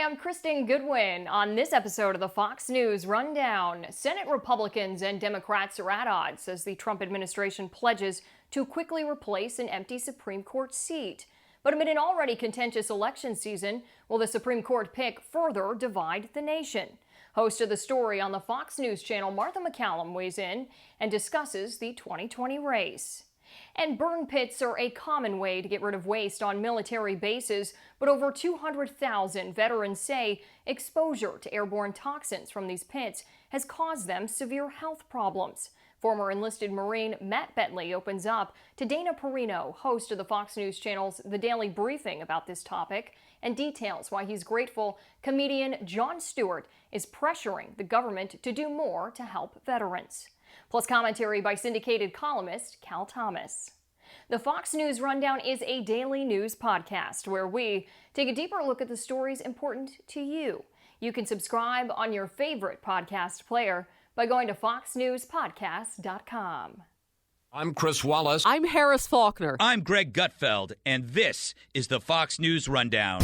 I'm Kristen Goodwin. On this episode of the Fox News Rundown, Senate Republicans and Democrats are at odds as the Trump administration pledges to quickly replace an empty Supreme Court seat. But amid an already contentious election season, will the Supreme Court pick further divide the nation? Host of the story on the Fox News channel, Martha MacCallum, weighs in and discusses the 2020 race. And burn pits are a common way to get rid of waste on military bases, but over 200,000 veterans say exposure to airborne toxins from these pits has caused them severe health problems. Former enlisted Marine Matt Betley opens up to Dana Perino, host of the Fox News channel's The Daily Briefing, about this topic, and details why he's grateful comedian Jon Stewart is pressuring the government to do more to help veterans. Plus commentary by syndicated columnist Cal Thomas. The Fox News Rundown is a daily news podcast where we take a deeper look at the stories important to you. You can subscribe on your favorite podcast player by going to foxnewspodcast.com. I'm Chris Wallace. I'm Harris Faulkner. I'm Greg Gutfeld, and this is the Fox News Rundown.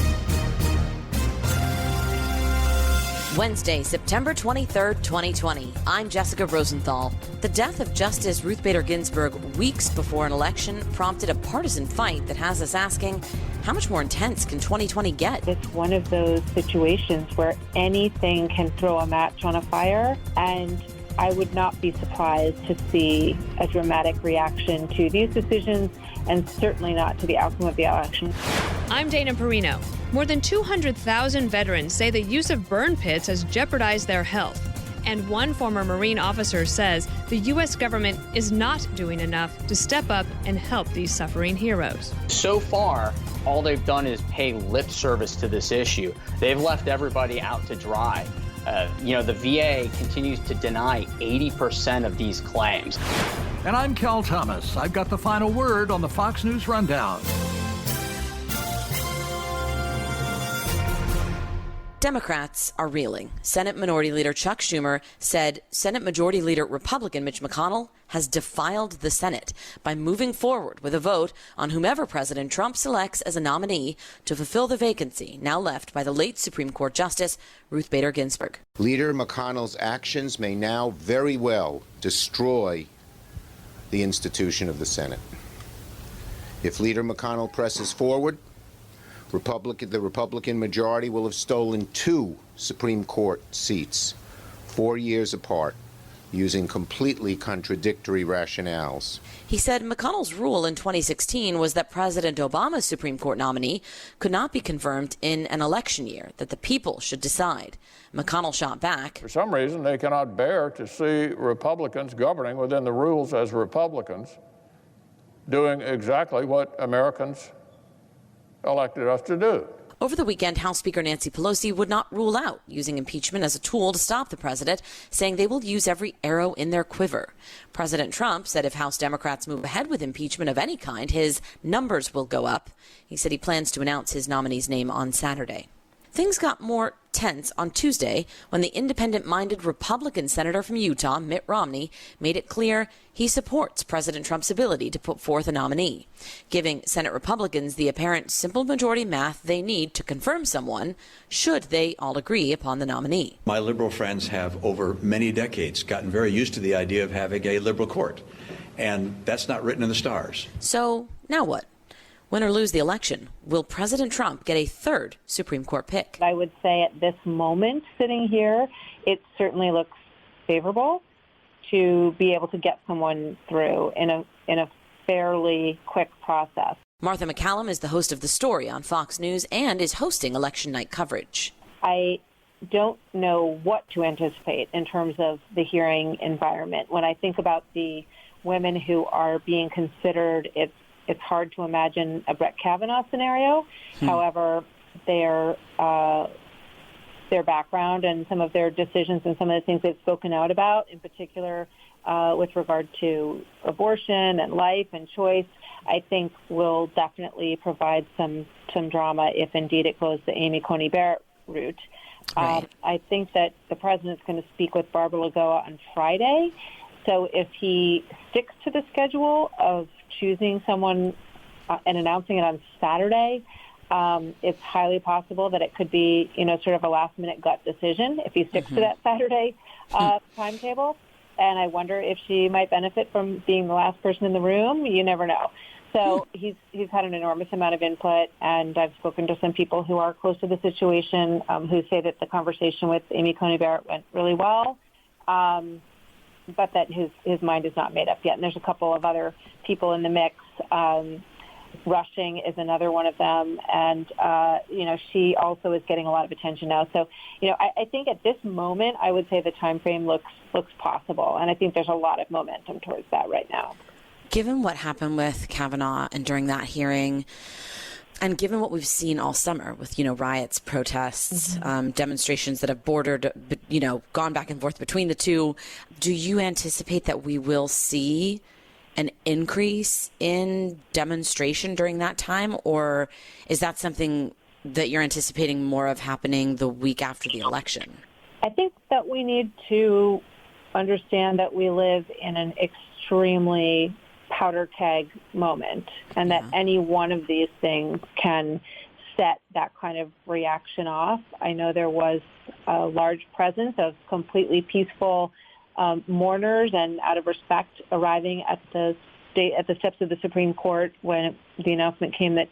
Wednesday, September 23rd, 2020. I'm Jessica Rosenthal. The death of Justice Ruth Bader Ginsburg weeks before an election prompted a partisan fight that has us asking, how much more intense can 2020 get? It's one of those situations where anything can throw a match on a fire, and I would not be surprised to see a dramatic reaction to these decisions and certainly not to the outcome of the election. I'm Dana Perino. More than 200,000 veterans say the use of burn pits has jeopardized their health. And one former Marine officer says the U.S. government is not doing enough to step up and help these suffering heroes. So far, all they've done is pay lip service to this issue. They've left everybody out to dry. The VA continues to deny 80% of these claims. And I'm Cal Thomas. I've got the final word on the Fox News Rundown. Democrats are reeling. Senate Minority Leader Chuck Schumer said Senate Majority Leader Republican Mitch McConnell has defiled the Senate by moving forward with a vote on whomever President Trump selects as a nominee to fulfill the vacancy now left by the late Supreme Court Justice Ruth Bader Ginsburg. Leader McConnell's actions may now very well destroy the institution of the Senate. If Leader McConnell presses forward, the Republican majority will have stolen 2 Supreme Court seats 4 years apart, using completely contradictory rationales. He said McConnell's rule in 2016 was that President Obama's Supreme Court nominee could not be confirmed in an election year, that the people should decide. McConnell shot back. For some reason, they cannot bear to see Republicans governing within the rules as Republicans, doing exactly what Americans elected us to do. Over the weekend, House Speaker Nancy Pelosi would not rule out using impeachment as a tool to stop the president, saying they will use every arrow in their quiver. President Trump said if House Democrats move ahead with impeachment of any kind, his numbers will go up. He said he plans to announce his nominee's name on Saturday. Things got more tense on Tuesday when the independent-minded Republican senator from Utah, Mitt Romney, made it clear he supports President Trump's ability to put forth a nominee, giving Senate Republicans the apparent simple majority math they need to confirm someone, should they all agree upon the nominee. My liberal friends have, over many decades, gotten very used to the idea of having a liberal court, and that's not written in the stars. So, now what? Win or lose the election, will President Trump get a 3rd Supreme Court pick? I would say at this moment, sitting here, it certainly looks favorable to be able to get someone through in a fairly quick process. Martha MacCallum is the host of The Story on Fox News and is hosting election night coverage. I don't know what to anticipate in terms of the hearing environment. When I think about the women who are being considered, it's hard to imagine a Brett Kavanaugh scenario. However, their background and some of their decisions and some of the things they've spoken out about, in particular with regard to abortion and life and choice, I think will definitely provide some drama if indeed it goes the Amy Coney Barrett route. Right. I think that the president's going to speak with Barbara Lagoa on Friday. So if he sticks to the schedule of choosing someone and announcing it on Saturday, It's highly possible that it could be, sort of a last-minute gut decision if he sticks to that Saturday timetable. And I wonder if she might benefit from being the last person in the room. You never know. So he's had an enormous amount of input, and I've spoken to some people who are close to the situation who say that the conversation with Amy Coney Barrett went really well, but that his mind is not made up yet. And there's a couple of other people in the mix. Rushing is another one of them, and she also is getting a lot of attention now. So, I think at this moment, I would say the time frame looks possible, and I think there's a lot of momentum towards that right now. Given what happened with Kavanaugh and during that hearing, and given what we've seen all summer with, riots, protests, demonstrations that have bordered, gone back and forth between the two, do you anticipate that we will see an increase in demonstration during that time, or is that something that you're anticipating more of happening the week after the election? I think that we need to understand that we live in an extremely powder keg moment, and that any one of these things can set that kind of reaction off. I know there was a large presence of completely peaceful mourners, and out of respect, arriving at the steps of the Supreme Court when the announcement came that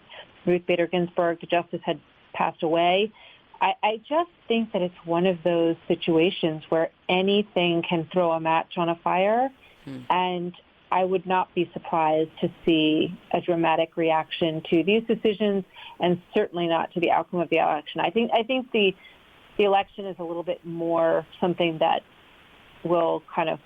Ruth Bader Ginsburg, the justice, had passed away. I just think that it's one of those situations where anything can throw a match on a fire, and I would not be surprised to see a dramatic reaction to these decisions, and certainly not to the outcome of the election. I think the election is a little bit more something that will kind of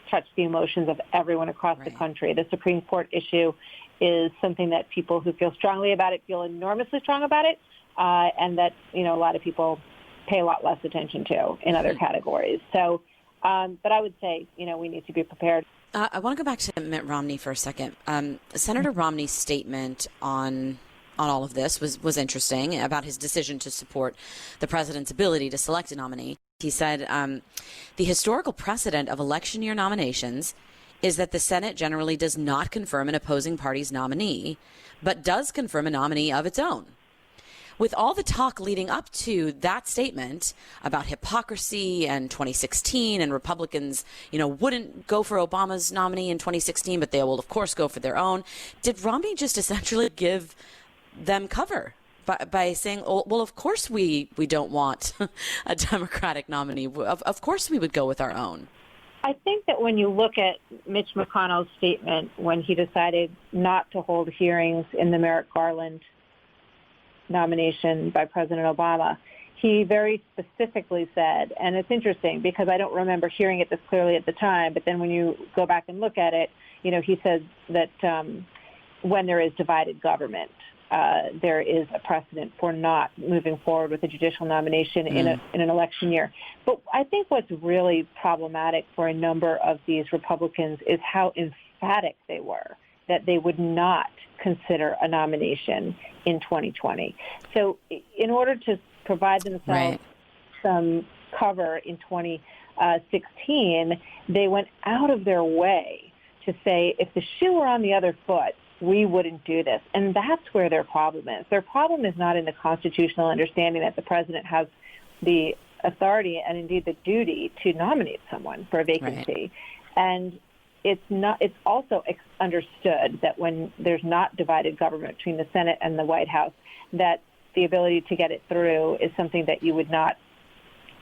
touch the emotions of everyone across the country. The Supreme Court issue is something that people who feel strongly about it feel enormously strong about it, and that, a lot of people pay a lot less attention to in other categories. So, but I would say, we need to be prepared. I want to go back to Mitt Romney for a second. Senator Romney's statement on all of this was interesting about his decision to support the president's ability to select a nominee. He said, the historical precedent of election year nominations is that the Senate generally does not confirm an opposing party's nominee, but does confirm a nominee of its own. With all the talk leading up to that statement about hypocrisy and 2016 and Republicans, wouldn't go for Obama's nominee in 2016, but they will, of course, go for their own, did Romney just essentially give them cover by saying, oh, well, of course we don't want a Democratic nominee. Of course we would go with our own. I think that when you look at Mitch McConnell's statement when he decided not to hold hearings in the Merrick Garland nomination by President Obama, he very specifically said, and it's interesting because I don't remember hearing it this clearly at the time, but then when you go back and look at it, he said that when there is divided government, there is a precedent for not moving forward with a judicial nomination in an election year. But I think what's really problematic for a number of these Republicans is how emphatic they were that they would not consider a nomination in 2020. So in order to provide themselves some cover in 2016, they went out of their way to say, if the shoe were on the other foot, we wouldn't do this. And that's where their problem is. Their problem is not in the constitutional understanding that the president has the authority and indeed the duty to nominate someone for a vacancy. And it's also understood that when there's not divided government between the Senate and the White House, that the ability to get it through is something that you would not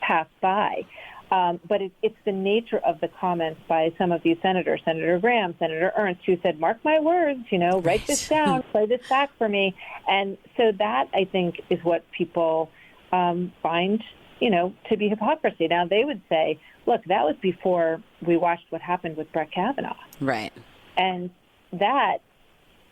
pass by. But it's the nature of the comments by some of these senators, Senator Graham, Senator Ernst, who said, mark my words, write this down, play this back for me. And so that, I think, is what people find, to be hypocrisy. Now, they would say, look, that was before we watched what happened with Brett Kavanaugh. Right. And that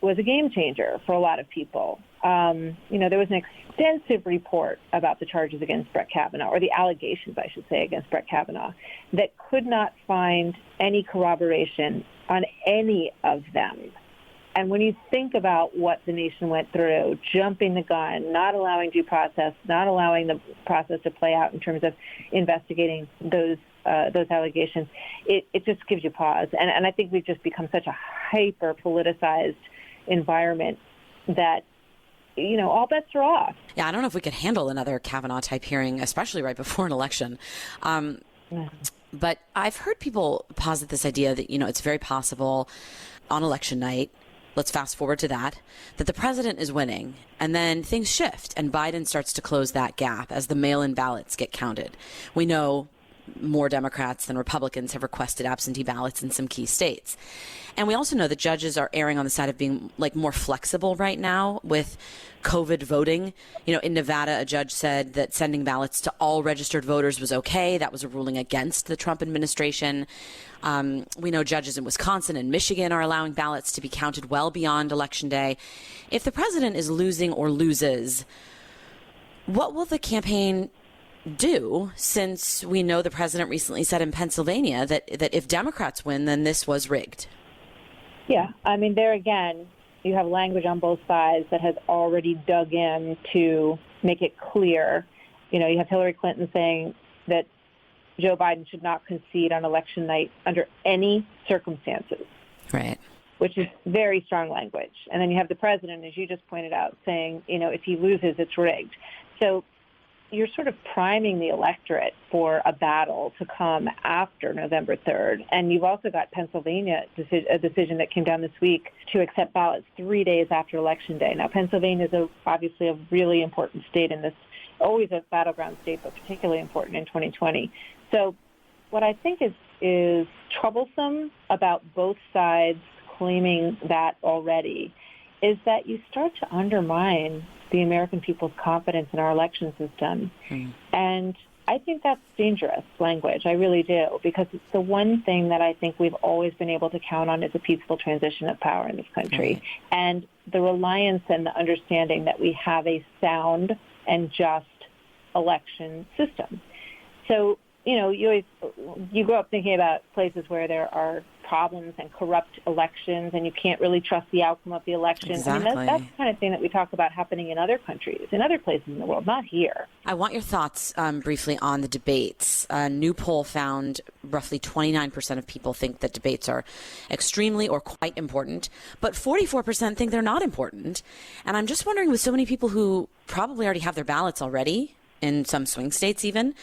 was a game changer for a lot of people. There was an extensive report about the charges against Brett Kavanaugh, or the allegations, I should say, against Brett Kavanaugh, that could not find any corroboration on any of them. And when you think about what the nation went through, jumping the gun, not allowing due process, not allowing the process to play out in terms of investigating those allegations, it just gives you pause. And I think we've just become such a hyper-politicized environment that all bets are off. Yeah, I don't know if we could handle another Kavanaugh-type hearing, especially right before an election. But I've heard people posit this idea that, it's very possible on election night, let's fast forward to that the president is winning, and then things shift, and Biden starts to close that gap as the mail-in ballots get counted. We know more Democrats than Republicans have requested absentee ballots in some key states. And we also know that judges are erring on the side of being more flexible right now with COVID voting. In Nevada, a judge said that sending ballots to all registered voters was okay. That was a ruling against the Trump administration. We know judges in Wisconsin and Michigan are allowing ballots to be counted well beyond Election Day. If the president is losing or loses, what will the campaign do, since we know the president recently said in Pennsylvania that if Democrats win, then this was rigged? Yeah, there again, you have language on both sides that has already dug in to make it clear. You have Hillary Clinton saying that Joe Biden should not concede on election night under any circumstances. Right. Which is very strong language. And then you have the president, as you just pointed out, saying, if he loses, it's rigged. So you're sort of priming the electorate for a battle to come after November 3rd. And you've also got Pennsylvania, a decision that came down this week to accept ballots 3 days after Election Day. Now, Pennsylvania is obviously a really important state in this, always a battleground state, but particularly important in 2020. So what I think is troublesome about both sides claiming that already is that you start to undermine the American people's confidence in our election system. And I think that's dangerous language. I really do, because it's the one thing that I think we've always been able to count on is a peaceful transition of power in this country. And the reliance and the understanding that we have a sound and just election system. So, you grow up thinking about places where there are problems and corrupt elections, and you can't really trust the outcome of the election. Exactly. That's the kind of thing that we talk about happening in other countries, in other places in the world, not here. I want your thoughts briefly on the debates. A new poll found roughly 29% of people think that debates are extremely or quite important, but 44% think they're not important. And I'm just wondering, with so many people who probably already have their ballots already, in some swing states even,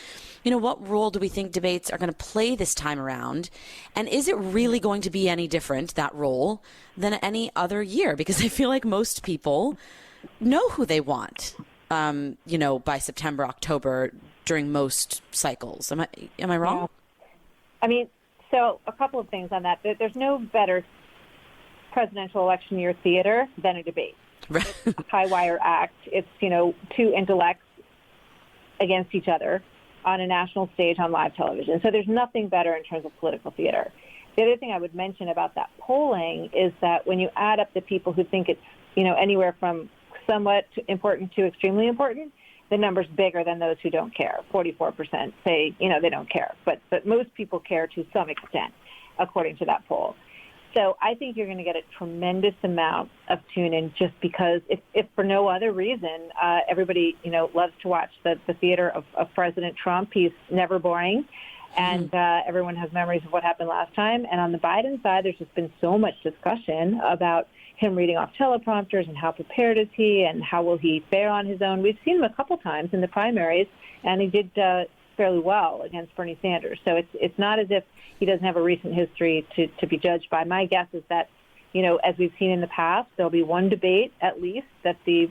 what role do we think debates are going to play this time around? And is it really going to be any different, that role, than any other year? Because I feel like most people know who they want, by September, October, during most cycles. Am I wrong? Yeah. So a couple of things on that. There's no better presidential election year theater than a debate. It's a high wire act. It's, two intellects against each other on a national stage on live television. So there's nothing better in terms of political theater. The other thing I would mention about that polling is that when you add up the people who think it's, anywhere from somewhat important to extremely important, the number's bigger than those who don't care. 44% say, they don't care. But most people care to some extent, according to that poll. So I think you're going to get a tremendous amount of tune-in just because, if for no other reason, everybody, loves to watch the theater of President Trump. He's never boring, and everyone has memories of what happened last time. And on the Biden side, there's just been so much discussion about him reading off teleprompters and how prepared is he and how will he fare on his own. We've seen him a couple times in the primaries, and he did fairly well against Bernie Sanders. So it's not as if he doesn't have a recent history to be judged by. My guess is that, as we've seen in the past, there'll be one debate at least that the,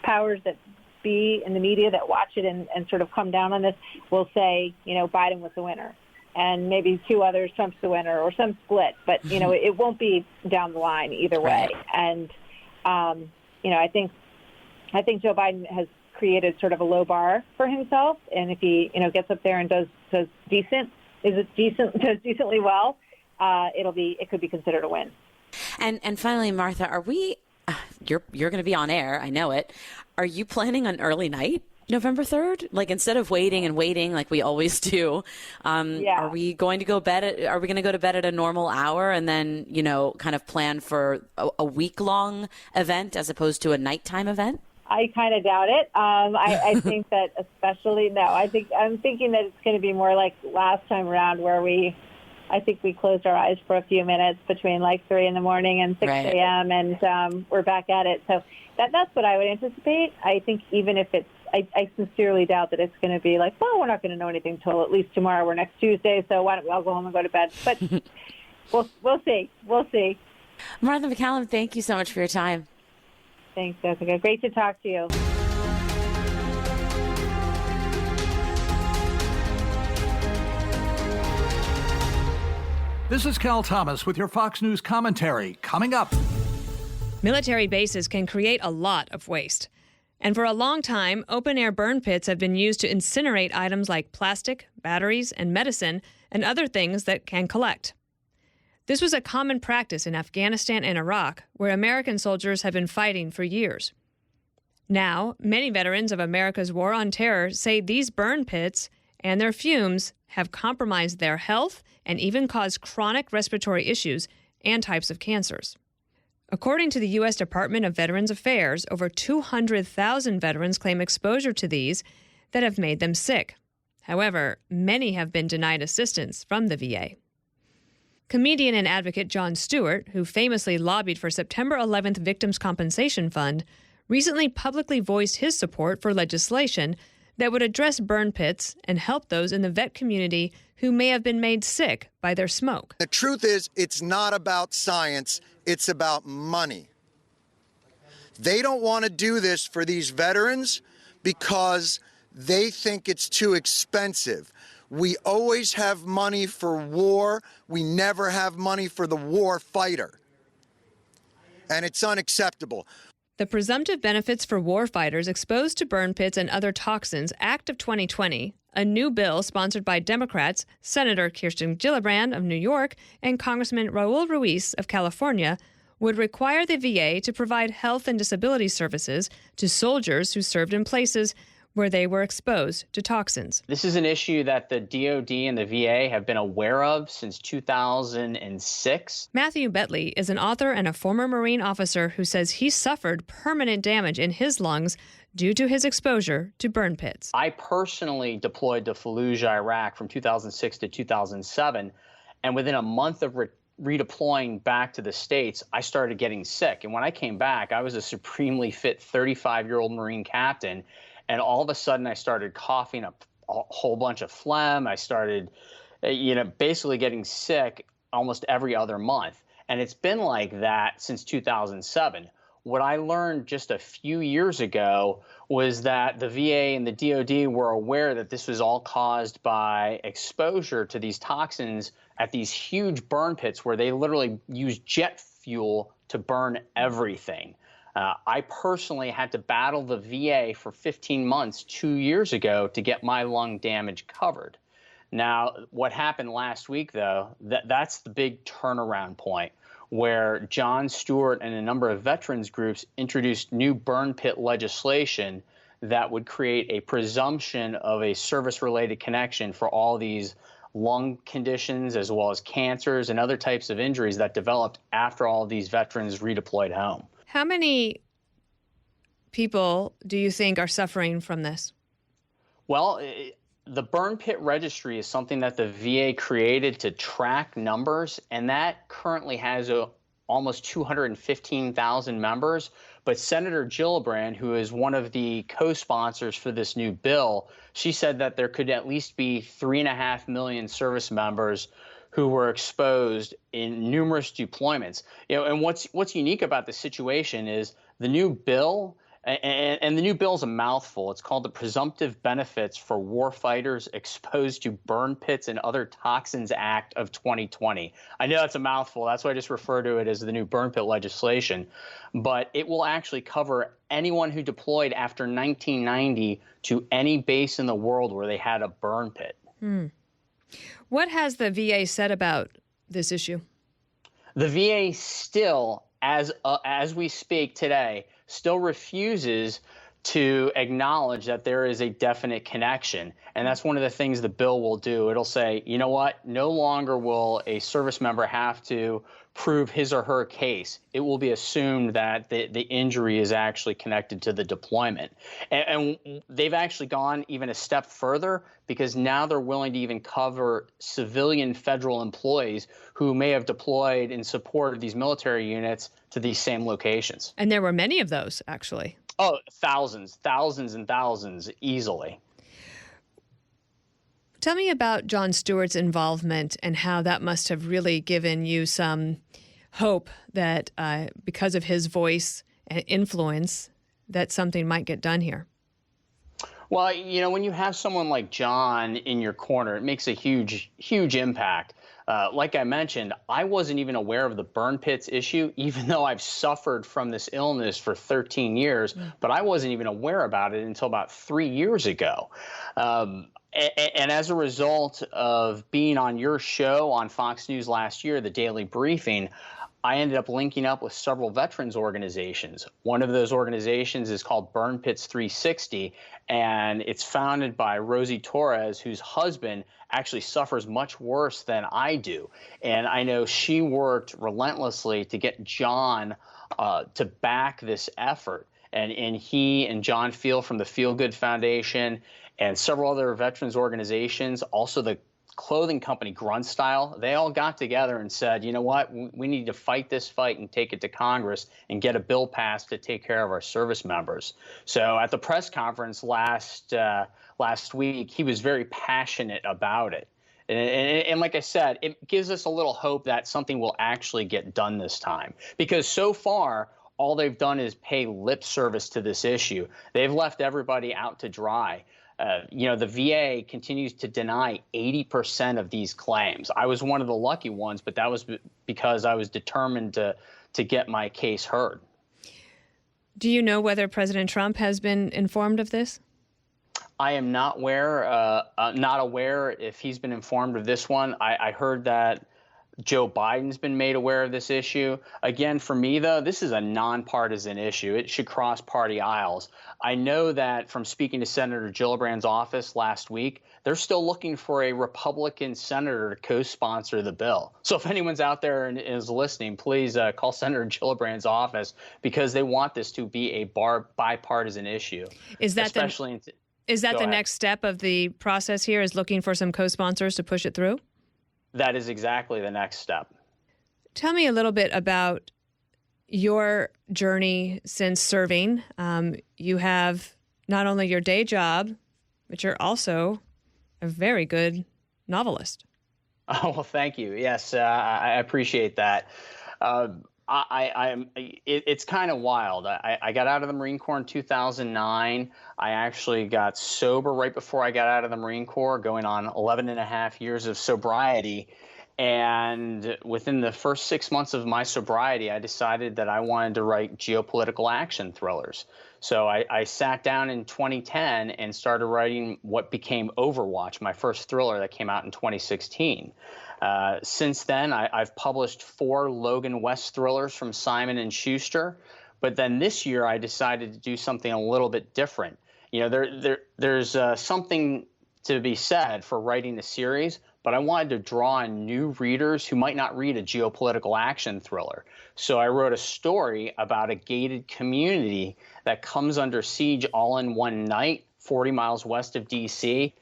powers that be in the media that watch it and sort of come down on this will say, Biden was the winner. And maybe two others, Trump's the winner, or some split. But, it won't be down the line either way. And, I think Joe Biden has created sort of a low bar for himself. And if he, gets up there and does decently well, it could be considered a win. And finally, Martha, are we, you're going to be on air, I know it. Are you planning on early night November 3rd? Like, instead of waiting like we always do, are we going to go to bed at a normal hour and then, kind of plan for a week-long event as opposed to a nighttime event? I kind of doubt it. I think that I'm thinking that it's going to be more like last time around where we I think we closed our eyes for a few minutes between like 3 in the morning and 6 a.m. and we're back at it. So that's what I would anticipate. I think even if it's, I sincerely doubt that it's going to be like, well, we're not going to know anything till at least tomorrow or next Tuesday, so why don't we all go home and go to bed? But we'll see. We'll see. Martha MacCallum, thank you so much for your time. Thanks, Jessica. Great to talk to you. This is Cal Thomas with your Fox News commentary. Coming up. Military bases can create a lot of waste. And for a long time, open-air burn pits have been used to incinerate items like plastic, batteries, and medicine, and other things that can collect. This was a common practice in Afghanistan and Iraq, where American soldiers have been fighting for years. Now, many veterans of America's war on terror say these burn pits and their fumes have compromised their health and even caused chronic respiratory issues and types of cancers. According to the U.S. Department of Veterans Affairs, over 200,000 veterans claim exposure to these that have made them sick. However, many have been denied assistance from the VA. Comedian and advocate Jon Stewart, who famously lobbied for September 11th Victims' Compensation Fund, recently publicly voiced his support for legislation that would address burn pits and help those in the vet community who may have been made sick by their smoke. The truth is, it's not about science, it's about money. They don't want to do this for these veterans because they think it's too expensive. We always have money for war. We never have money for the war fighter. And it's unacceptable. The Presumptive Benefits for Warfighters Exposed to Burn Pits and Other Toxins Act of 2020, a new bill sponsored by Democrats, Senator Kirsten Gillibrand of New York and Congressman Raul Ruiz of California, would require the VA to provide health and disability services to soldiers who served in places where they were exposed to toxins. This is an issue that the DoD and the VA have been aware of since 2006. Matt Betley is an author and a former Marine officer who says he suffered permanent damage in his lungs due to his exposure to burn pits. I personally deployed to Fallujah, Iraq from 2006 to 2007, and within a month of redeploying back to the States, I started getting sick. And when I came back, I was a supremely fit 35-year-old Marine captain. And all of a sudden, I started coughing up a whole bunch of phlegm. I started, basically getting sick almost every other month. And it's been like that since 2007. What I learned just a few years ago was that the VA and the DoD were aware that this was all caused by exposure to these toxins at these huge burn pits where they literally use jet fuel to burn everything. I personally had to battle the VA for 15 months 2 years ago to get my lung damage covered. Now, what happened last week, though, that's the big turnaround point where Jon Stewart and a number of veterans groups introduced new burn pit legislation that would create a presumption of a service-related connection for all these lung conditions as well as cancers and other types of injuries that developed after all of these veterans redeployed home. How many people do you think are suffering from this? Well, the burn pit registry is something that the VA created to track numbers, and that currently has almost 215,000 members. But Senator Gillibrand, who is one of the co-sponsors for this new bill, she said that there could at least be 3.5 million service members who were exposed in numerous deployments. And what's unique about the situation is the new bill, and the new bill is a mouthful. It's called the Presumptive Benefits for Warfighters Exposed to Burn Pits and Other Toxins Act of 2020. I know it's a mouthful. That's why I just refer to it as the new burn pit legislation. But it will actually cover anyone who deployed after 1990 to any base in the world where they had a burn pit. What has the VA said about this issue? The VA still, as we speak today, still refuses to acknowledge that there is a definite connection. And that's one of the things the bill will do. It'll say, you know what, no longer will a service member have to prove his or her case, it will be assumed that the injury is actually connected to the deployment. And they've actually gone even a step further, because now they're willing to even cover civilian federal employees who may have deployed in support of these military units to these same locations. And there were many of those, actually. Oh, thousands and thousands easily. Tell me about Jon Stewart's involvement and how that must have really given you some hope that because of his voice and influence, that something might get done here. Well, you know, when you have someone like Jon in your corner, it makes a huge impact. Like I mentioned, I wasn't even aware of the burn pits issue, even though I've suffered from this illness for 13 years, but I wasn't even aware about it until about 3 years ago. And as a result of being on your show on Fox News last year, the Daily Briefing, I ended up linking up with several veterans organizations. One of those organizations is called Burn Pits 360, and it's founded by Rosie Torres, whose husband actually suffers much worse than I do. And I know she worked relentlessly to get Jon to back this effort. And he and John Feel from the Feel Good Foundation and several other veterans organizations, also the clothing company Grunt Style, they all got together and said, you know what, we need to fight this fight and take it to Congress and get a bill passed to take care of our service members. So at the press conference last week, he was very passionate about it. And like I said, it gives us a little hope that something will actually get done this time, because so far, all they've done is pay lip service to this issue. They've left everybody out to dry. You know, the VA continues to deny 80% of these claims. I was one of the lucky ones, but that was because I was determined to get my case heard. Do you know whether President Trump has been informed of this? I am not aware if he's been informed of this one. I heard that Joe Biden's been made aware of this issue. Again, for me, though, this is a nonpartisan issue. It should cross party aisles. I know that from speaking to Senator Gillibrand's office last week, they're still looking for a Republican senator to co-sponsor the bill. So if anyone's out there and is listening, please call Senator Gillibrand's office, because they want this to be a bipartisan issue. Is that the next step of the process here, is looking for some co-sponsors to push it through? That is exactly the next step. Tell me a little bit about your journey since serving. You have not only your day job, but you're also a very good novelist. Oh, well, thank you. Yes, I appreciate that. It's kind of wild. I got out of the Marine Corps in 2009. I actually got sober right before I got out of the Marine Corps, going on 11 and a half years of sobriety. And within the first 6 months of my sobriety, I decided that I wanted to write geopolitical action thrillers. So I sat down in 2010 and started writing what became Overwatch, my first thriller that came out in 2016. Since then, I've published 4 Logan West thrillers from Simon & Schuster. But then this year, I decided to do something a little bit different. You know, there's something to be said for writing a series, but I wanted to draw in new readers who might not read a geopolitical action thriller. So I wrote a story about a gated community that comes under siege all in one night, 40 miles west of D.C.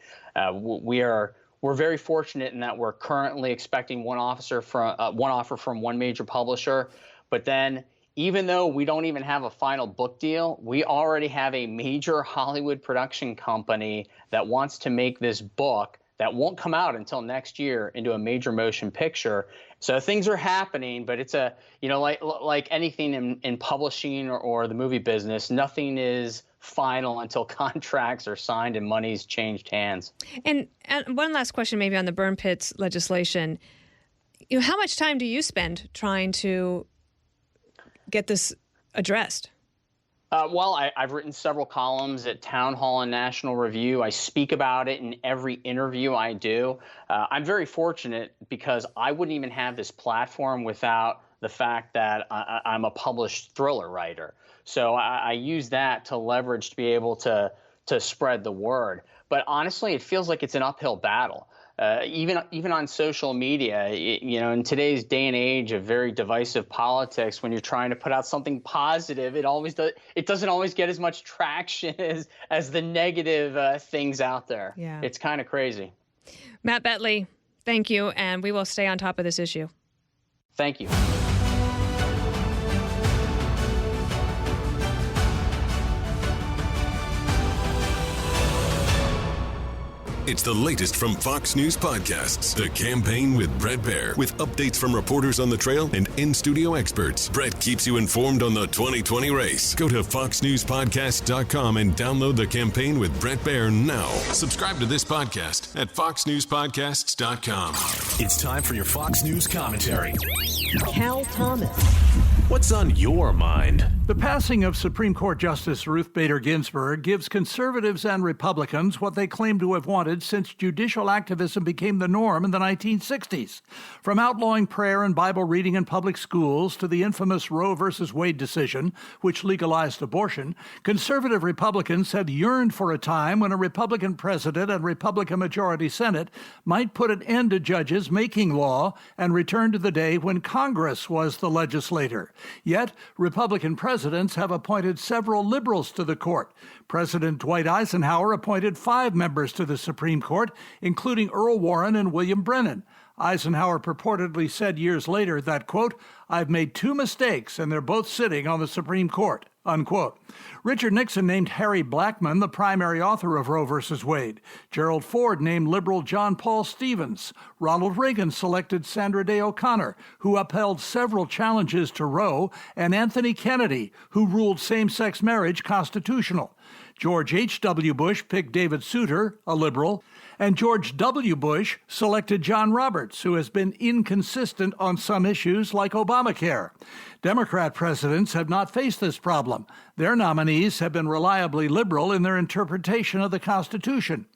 We're very fortunate in that we're currently expecting one offer from one major publisher, but then even though we don't even have a final book deal, we already have a major Hollywood production company that wants to make this book that won't come out until next year into a major motion picture. So things are happening, but it's like anything in publishing or the movie business, nothing is final until contracts are signed and money's changed hands. And one last question, maybe on the burn pits legislation. You know, how much time do you spend trying to get this addressed? Well, I've written several columns at Town Hall and National Review. I speak about it in every interview I do. I'm very fortunate because I wouldn't even have this platform without the fact that I'm a published thriller writer. So I use that to leverage to be able to spread the word. But honestly, it feels like it's an uphill battle. even on social media, in today's day and age of very divisive politics, when you're trying to put out something positive, it doesn't always get as much traction as the negative things out there. Yeah. It's kind of crazy. Matt Betley, thank you, and we will stay on top of this issue. Thank you. It's the latest from Fox News Podcasts, The Campaign with Bret Baier, with updates from reporters on the trail and in-studio experts. Bret keeps you informed on the 2020 race. Go to foxnewspodcast.com and download The Campaign with Bret Baier now. Subscribe to this podcast at foxnewspodcasts.com. It's time for your Fox News commentary. Cal Thomas. What's on your mind? The passing of Supreme Court Justice Ruth Bader Ginsburg gives conservatives and Republicans what they claim to have wanted since judicial activism became the norm in the 1960s. From outlawing prayer and Bible reading in public schools to the infamous Roe v. Wade decision, which legalized abortion, conservative Republicans had yearned for a time when a Republican president and Republican majority Senate might put an end to judges making law and return to the day when Congress was the legislator. Yet, Republican presidents have appointed several liberals to the court. President Dwight Eisenhower appointed 5 members to the Supreme Court, including Earl Warren and William Brennan. Eisenhower purportedly said years later that, quote, "I've made 2 mistakes and they're both sitting on the Supreme Court," unquote. Richard Nixon named Harry Blackmun the primary author of Roe v. Wade. Gerald Ford named liberal John Paul Stevens. Ronald Reagan selected Sandra Day O'Connor, who upheld several challenges to Roe, and Anthony Kennedy, who ruled same-sex marriage constitutional. George H.W. Bush picked David Souter, a liberal, and George W. Bush selected John Roberts, who has been inconsistent on some issues like Obamacare. Democrat presidents have not faced this problem. Their nominees have been reliably liberal in their interpretation of the Constitution.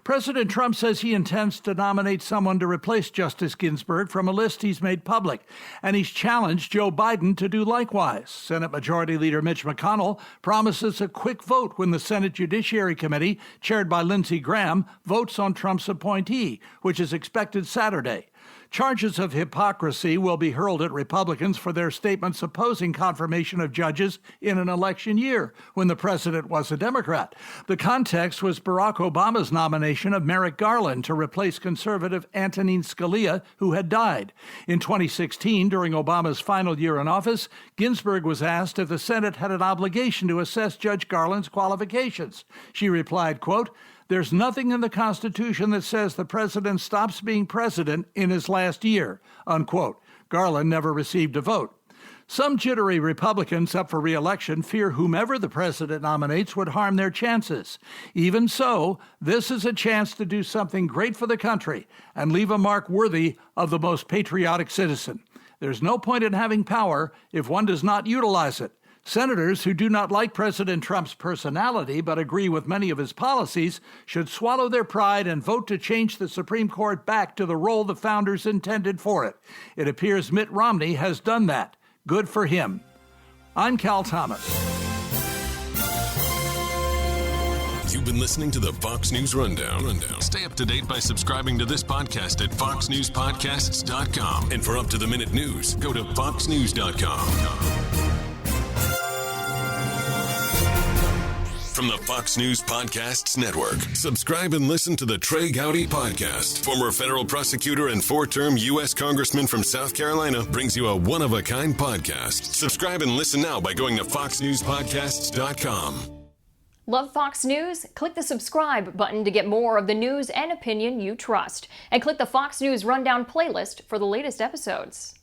President Trump says he intends to nominate someone to replace Justice Ginsburg from a list he's made public, and he's challenged Joe Biden to do likewise. Senate Majority Leader Mitch McConnell promises a quick vote when the Senate Judiciary Committee, chaired by Lindsey Graham, votes on Trump's appointee, which is expected Saturday. Charges of hypocrisy will be hurled at Republicans for their statements opposing confirmation of judges in an election year when the president was a Democrat. The context was Barack Obama's nomination of Merrick Garland to replace conservative Antonin Scalia, who had died. In 2016, during Obama's final year in office, Ginsburg was asked if the Senate had an obligation to assess Judge Garland's qualifications. She replied, quote, "There's nothing in the Constitution that says the president stops being president in his last year," unquote. Garland never received a vote. Some jittery Republicans up for re-election fear whomever the president nominates would harm their chances. Even so, this is a chance to do something great for the country and leave a mark worthy of the most patriotic citizen. There's no point in having power if one does not utilize it. Senators who do not like President Trump's personality but agree with many of his policies should swallow their pride and vote to change the Supreme Court back to the role the founders intended for it. It appears Mitt Romney has done that. Good for him. I'm Cal Thomas. You've been listening to the Fox News Rundown. Stay up to date by subscribing to this podcast at foxnewspodcasts.com. And for up-to-the-minute news, go to foxnews.com. From the Fox News Podcasts Network, subscribe and listen to the Trey Gowdy Podcast. Former federal prosecutor and 4-term U.S. Congressman from South Carolina brings you a one-of-a-kind podcast. Subscribe and listen now by going to foxnewspodcasts.com. Love Fox News? Click the subscribe button to get more of the news and opinion you trust. And click the Fox News Rundown playlist for the latest episodes.